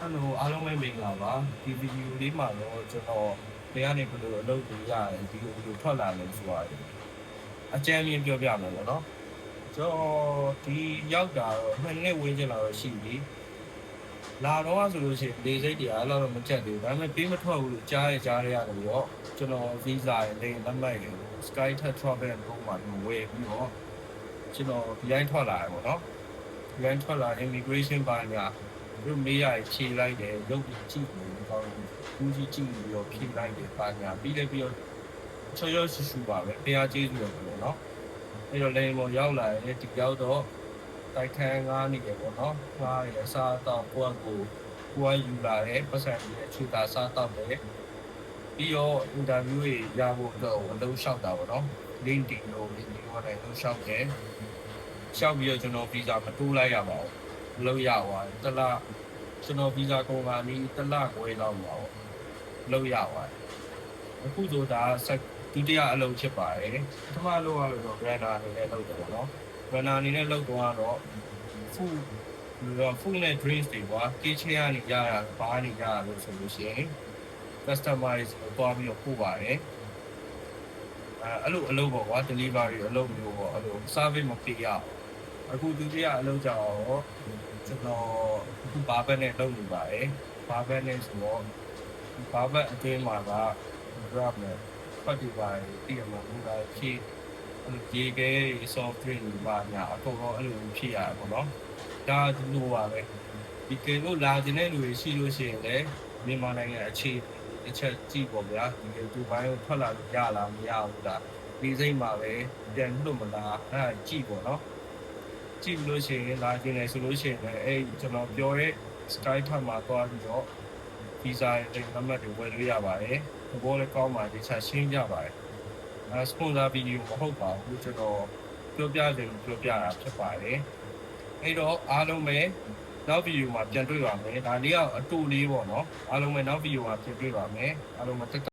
Hello အားလုံးပဲမင်္ဂလာပါဒီဗီဒီယိုလေးမှာတော့ကျွန်တော်တရားနေဘယ်လိုအလုပ်လုပ်ရတယ်ဒီလိုထွက်လာလဲဆိုတော့အကြမ်းမြင်ပြောပြမယ်ပေါ့နော်ကျွန်တော်ဒီရောက်တာတော့2နှစ်ဝန်းကျင်လာတော့ရှိပြီလာတော့ဆိုလို့ရှိရင်လေစိတ်တရားအဲ့လိုတော့မချက်သေးဘူးဒါပေမဲ့ပေးမထွက်ဘူးလို့ကြားရတယ်တော့ကျွန်တော် visa ရလေလက်မှတ်ရ SkyTrack Travel and Go မှာဝယ်ပြီးတော့ကျွန်တော်ဒီတိုင်းထွက်လာတယ်ပေါ့နော်ဒီတိုင်းထွက်လာ immigration ပိုင်းကတို့မေးရဖြေလိုက်တယ်ရုပ်ကြည့်ပြီးတော့ဘူးကြီးကြည့်ပြီးတော့ဖြေလိုက်တယ်ပါညာပြီးလည်းပြီးတော့ချောချောဆူဆူပါပဲတရားကျေးဇူးတော်ပေါ့နော်အဲ့တော့လေပေါ်ရောက်လာတယ်ဒီရောက်တော့တိုက်ခန်းငားနေတယ်ပေါ့နော်ငားရအစားတော့ကိုယ့်ကိုယူလာတယ်ပတ်စံပြီးအချူတာစားတော့တယ်ပြီးတော့အင်တာဗျူးတွေရဖို့တော့အလုံးလျှောက်တာပေါ့နော် LinkedIn လို့ဒီလိုနဲ့လုံးလျှောက်တယ်လျှောက်ပြီးတော့ကျွန်တော် visa မတိုးလိုက်ရပါဘူးလုံးရသွားတယ်တလားကျွန်တော် visa ကုန်ပါပြီတလခွဲလောက်ပါပေါ့လောက်ရပါတယ်အခုဆိုတာဒုတိယအလုပ်ဖြစ်ပါတယ်ပထမအလုပ်ကတော့ runner အနေနဲ့လုပ်တယ်ပေါ့နော် runner အနေနဲ့လုပ်တော့ food နဲ့ drinks တွေကွာ kitchen ကနေရတာဘားနေရလို့ဆိုလို့ရှိရင် customize ကိုတွားပြီးတော့ပို့ပါတယ်အဲ့လိုအလုပ်ပေါ့ကွာ delivery အလုပ်မျိုးပေါ့အဲ့လို service မပေးရအခုဒုတိယအလုပ်ကြတော့ကျွန်တော်အခုဘာဘက်နဲ့လုပ်နေပါတယ်ဘာဘက်နဲ့ဆိုတော့ဘာဘက်အတွင်းမှာက grab နဲ့ပတ်တူပါတယ်တည်ရမှာဘူးလားဖြည့်ရေခဲ soft drink တွေပါညာအကုန်လုံးအဲ့လိုဖြည့်ရတယ်ပေါ့နော်ဒါဒီလိုပါပဲဒီကေလို့လာတဲ့လူတွေရှိလို့ရှိရင်လည်းမြန်မာနိုင်ငံအခြေတစ်ချက်ကြည့်ပေါ့ဗျာဒီဒူဘိုင်းကိုထွက်လာလို့ရလားမရဘူးလားဒီစိတ်မှာပဲပြန်လွတ်မလားအဲ့ဒါကြည့်ပေါ့နော်ကြည့်လို့ရှိရင်လာခြင်းလေဆိုလို့ရှိရင်လည်းအဲ့ကျွန်တော်ပြောတဲ့ SkyTrack မှာသွားပြီးတော့ visa ရဲ့နံပါတ်တွေဝယ်လို့ရပါတယ်။ဘောလည်းကောင်းပါတခြားရှင်းပြပါတယ်။ sponsor video မဟုတ်ပါဘူးကျွန်တော်ပြောပြတာဖြစ်ပါတယ်။အဲ့တော့အားလုံးပဲနောက် video မှာပြန်တွေ့ပါမယ်။ဒါလေးကအတူလေးပေါ့နော်။အားလုံးပဲနောက် video မှာပြန်တွေ့ပါမယ်။အားလုံးပဲတက်